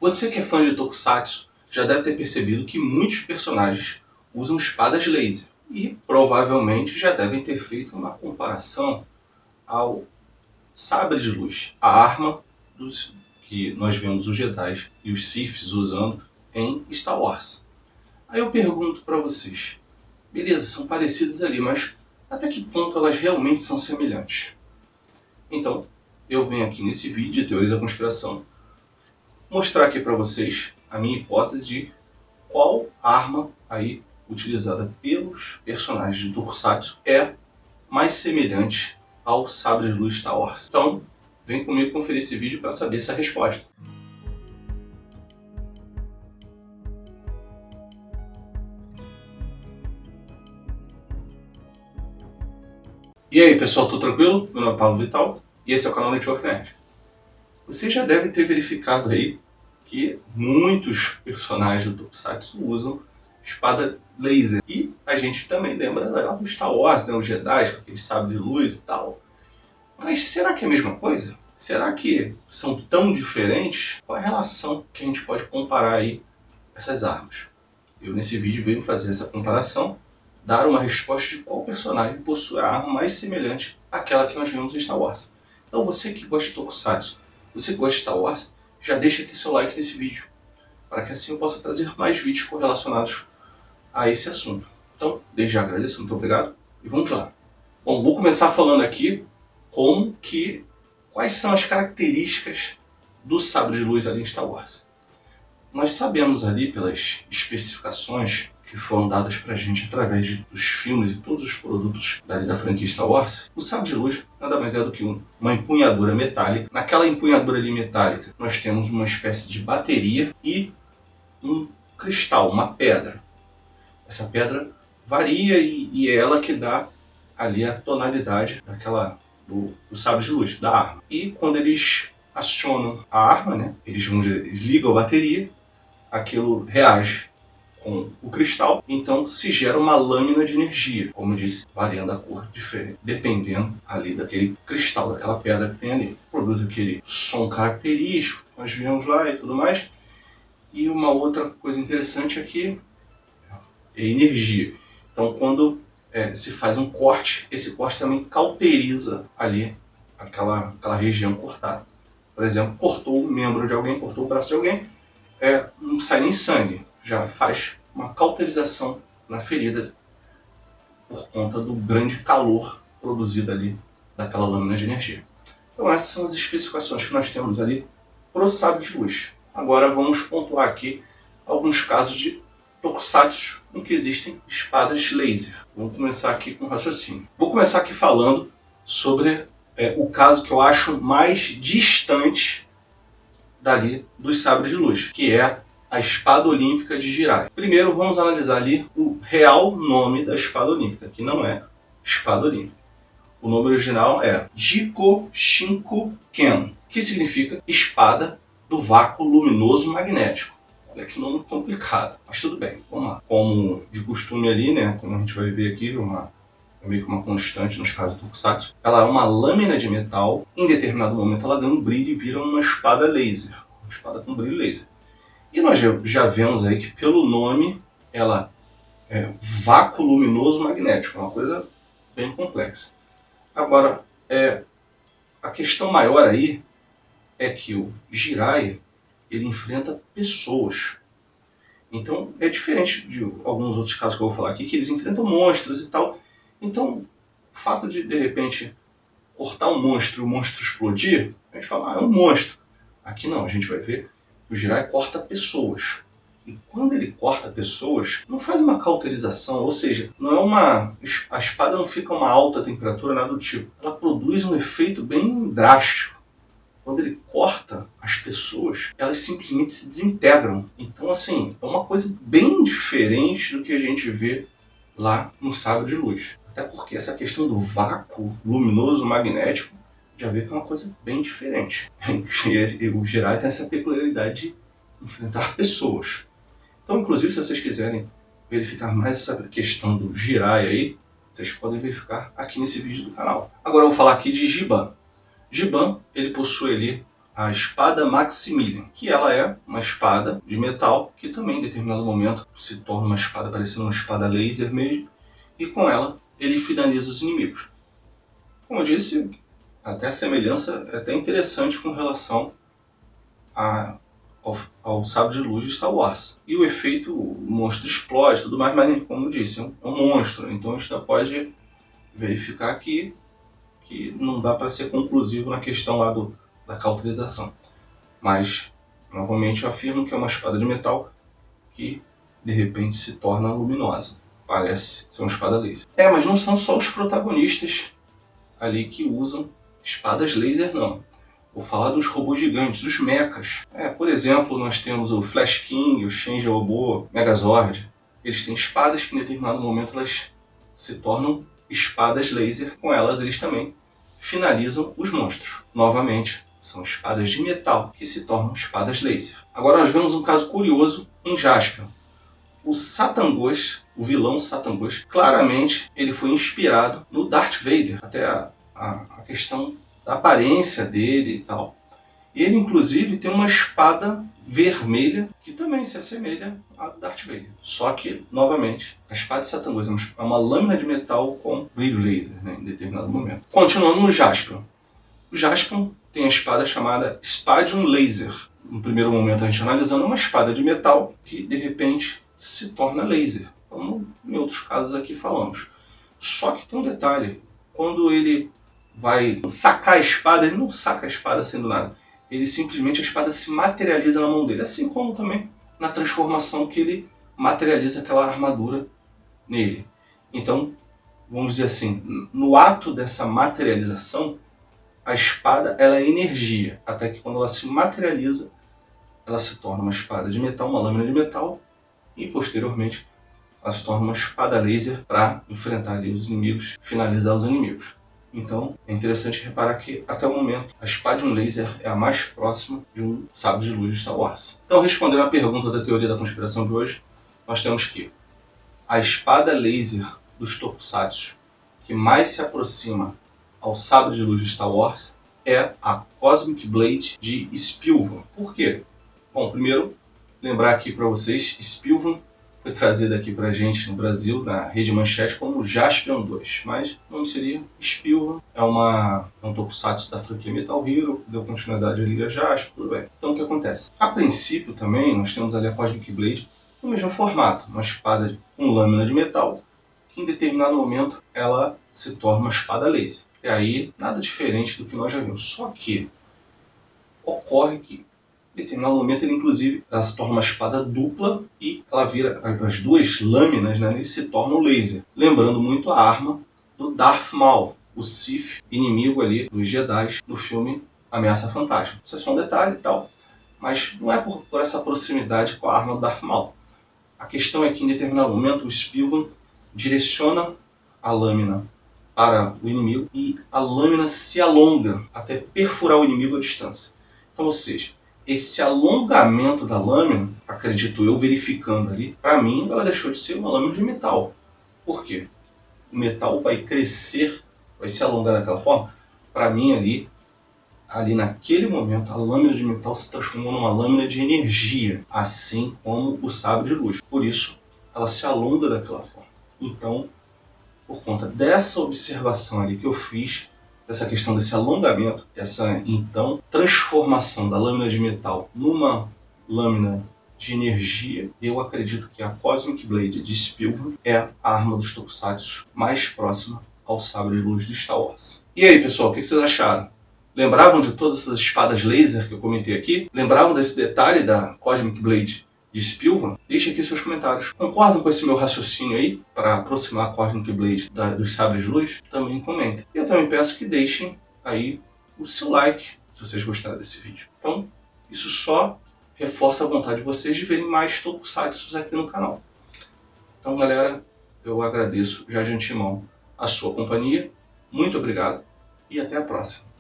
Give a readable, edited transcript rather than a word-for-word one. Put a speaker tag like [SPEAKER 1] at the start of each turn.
[SPEAKER 1] Você que é fã de Tokusatsu já deve ter percebido que muitos personagens usam espadas laser e provavelmente já devem ter feito uma comparação ao sabre de luz, a arma que nós vemos os Jedi e os Siths usando em Star Wars. Aí eu pergunto para vocês, beleza, são parecidas ali, mas até que ponto elas realmente são semelhantes? Então, eu venho aqui nesse vídeo de Teoria da Conspiração mostrar aqui para vocês a minha hipótese de qual arma aí utilizada pelos personagens de Tokusatsu é mais semelhante ao sabre de luz Star Wars. Então, vem comigo conferir esse vídeo para saber essa resposta. E aí pessoal, tudo tranquilo? Meu nome é Paulo Vital e esse é o canal Network Nerd. Vocês já devem ter verificado aí que muitos personagens do Tokusatsu usam espada laser. E a gente também lembra lá do Star Wars, né, os Jedi com aquele sabre de luz e tal. Mas será que é a mesma coisa? Será que são tão diferentes? Qual é a relação que a gente pode comparar aí essas armas? Eu nesse vídeo venho fazer essa comparação, dar uma resposta de qual personagem possui a arma mais semelhante àquela que nós vemos em Star Wars. Então você que gosta de Tokusatsu, você que gosta de Star Wars, já deixa aqui seu like nesse vídeo, para que assim eu possa trazer mais vídeos correlacionados a esse assunto. Então, desde já agradeço, muito obrigado, e vamos lá. Bom, vou começar falando aqui quais são as características do sabre de luz ali em Star Wars. Nós sabemos ali pelas especificações que foram dadas pra gente através dos filmes e todos os produtos da franquia Star Wars, o sabre de luz nada mais é do que uma empunhadura metálica. Naquela empunhadura ali metálica, nós temos uma espécie de bateria e um cristal, uma pedra. Essa pedra varia e é ela que dá ali a tonalidade do sabre de luz, da arma. E quando eles acionam a arma, né, eles ligam a bateria, aquilo reage com o cristal, então se gera uma lâmina de energia, como eu disse, variando a cor diferente, dependendo ali daquele cristal, daquela pedra que tem ali. Produz aquele som característico, nós vemos lá e tudo mais. E uma outra coisa interessante aqui é energia. Então quando se faz um corte, esse corte também cauteriza ali aquela região cortada. Por exemplo, cortou o membro de alguém, cortou o braço de alguém, não sai nem sangue, já faz uma cauterização na ferida por conta do grande calor produzido ali daquela lâmina de energia. Então essas são as especificações que nós temos ali para o sabre de luz. Agora vamos pontuar aqui alguns casos de Tokusatsu em que existem espadas laser. Vamos começar aqui com o raciocínio. Vou começar aqui falando sobre o caso que eu acho mais distante dali dos sabres de luz, que é a espada olímpica de Jirai. Primeiro vamos analisar ali o real nome da espada olímpica, que não é espada olímpica. O nome original é Jiko Shinko-ken, que significa espada do vácuo luminoso magnético. Olha que nome complicado, mas tudo bem, vamos lá. Como de costume ali, né, como a gente vai ver aqui, é meio que uma constante nos casos do Tokusatsu, ela é uma lâmina de metal, em determinado momento ela dá um brilho e vira uma espada laser, uma espada com brilho laser. E nós já vemos aí que pelo nome ela é vácuo luminoso magnético, uma coisa bem complexa. Agora, a questão maior aí é que o Jirai, ele enfrenta pessoas. Então é diferente de alguns outros casos que eu vou falar aqui, que eles enfrentam monstros e tal. Então, o fato de repente, cortar um monstro e o monstro explodir, a gente fala, é um monstro. Aqui não, a gente vai ver que o Jirai corta pessoas. E quando ele corta pessoas, não faz uma cauterização, ou seja, a espada não fica a uma alta temperatura, nada do tipo. Ela produz um efeito bem drástico. Quando ele corta as pessoas, elas simplesmente se desintegram. Então, assim, é uma coisa bem diferente do que a gente vê lá no sabre de luz. Até porque essa questão do vácuo luminoso magnético já vê que é uma coisa bem diferente. E o Jirai tem essa peculiaridade de enfrentar pessoas. Então, inclusive, se vocês quiserem verificar mais essa questão do Jirai aí, vocês podem verificar aqui nesse vídeo do canal. Agora eu vou falar aqui de Giban. Giban, ele possui ali a espada Maximilian, que ela é uma espada de metal que também em determinado momento se torna uma espada parecendo uma espada laser mesmo, e com ela ele finaliza os inimigos. Como eu disse, até a semelhança é até interessante com relação ao sabre de luz de Star Wars. E o efeito, o monstro explode e tudo mais, mas como eu disse, é um monstro, então a gente já pode verificar aqui que não dá para ser conclusivo na questão lá da cauterização. Mas, novamente, eu afirmo que é uma espada de metal que, de repente, se torna luminosa. Parece ser uma espada laser. Mas não são só os protagonistas ali que usam espadas laser, não. Vou falar dos robôs gigantes, os mechas. Por exemplo, nós temos o Flash King, o Shenji Robô, Megazord. Eles têm espadas que, em determinado momento, elas se tornam espadas laser. Com elas, eles também finalizam os monstros. Novamente, são espadas de metal que se tornam espadas laser. Agora nós vemos um caso curioso em Jaspion. O Satan Ghost, o vilão Satan Ghost, claramente ele foi inspirado no Darth Vader. Até a questão da aparência dele e tal. E ele inclusive tem uma espada vermelha que também se assemelha a Darth Vader. Só que, novamente, a espada de Satan Ghost é uma lâmina de metal com brilho laser, né, em determinado momento. Continuando no Jaspion. O Jaspion tem a espada chamada Spadium Laser. No primeiro momento a gente analisando uma espada de metal que de repente se torna laser, como em outros casos aqui falamos. Só que tem um detalhe, quando ele vai sacar a espada, ele não saca a espada sendo nada. Ele simplesmente, a espada se materializa na mão dele, assim como também na transformação que ele materializa aquela armadura nele. Então, vamos dizer assim, no ato dessa materialização, a espada ela é energia, até que quando ela se materializa, ela se torna uma espada de metal, uma lâmina de metal, e posteriormente ela se torna uma espada laser para enfrentar ali os inimigos, finalizar os inimigos. Então é interessante reparar que até o momento a espada laser é a mais próxima de um sabre de luz de Star Wars. Então, respondendo à pergunta da teoria da conspiração de hoje, nós temos que a espada laser dos Tokusatsu que mais se aproxima ao sabre de luz de Star Wars é a Cosmic Blade de Spilvan. Por quê? Bom, primeiro, lembrar aqui para vocês, Spilvan foi trazida aqui pra gente no Brasil, na Rede Manchete, como Jaspion 2, mas o nome seria Spilvan, é um tokusatsu da franquia Metal Hero, que deu continuidade ali a Jaspion, tudo bem. Então o que acontece? A princípio também, nós temos ali a Cosmic Blade no mesmo formato, uma espada com lâmina de metal, que em determinado momento ela se torna uma espada laser. E aí, nada diferente do que nós já vimos, só que ocorre que em determinado momento ele inclusive ela se torna uma espada dupla e ela vira, as duas lâminas, né, se tornam laser, lembrando muito a arma do Darth Maul, o Sith inimigo ali dos Jedi no filme Ameaça Fantasma. Isso é só um detalhe e tal, mas não é por essa proximidade com a arma do Darth Maul. A questão é que em determinado momento o Spilvan direciona a lâmina para o inimigo e a lâmina se alonga até perfurar o inimigo à distância. Então, ou seja, esse alongamento da lâmina, acredito eu, verificando ali, para mim ela deixou de ser uma lâmina de metal. Por quê? O metal vai crescer, vai se alongar daquela forma. Para mim ali naquele momento, a lâmina de metal se transformou numa lâmina de energia, assim como o sabre de luz. Por isso, ela se alonga daquela forma. Então, por conta dessa observação ali que eu fiz, dessa questão desse alongamento, essa então transformação da lâmina de metal numa lâmina de energia, eu acredito que a Cosmic Blade de Spilvan é a arma dos Tokusatsu mais próxima ao sabre de luz de Star Wars. E aí, pessoal, o que vocês acharam? Lembravam de todas essas espadas laser que eu comentei aqui? Lembravam desse detalhe da Cosmic Blade de Spilvan? Deixe aqui seus comentários. Concordam com esse meu raciocínio aí para aproximar a Cosmic Blade dos sabres de luz? Também comentem. E eu também peço que deixem aí o seu like se vocês gostaram desse vídeo. Então, isso só reforça a vontade de vocês de verem mais tokusatsu aqui no canal. Então, galera, eu agradeço já de antemão a sua companhia. Muito obrigado e até a próxima.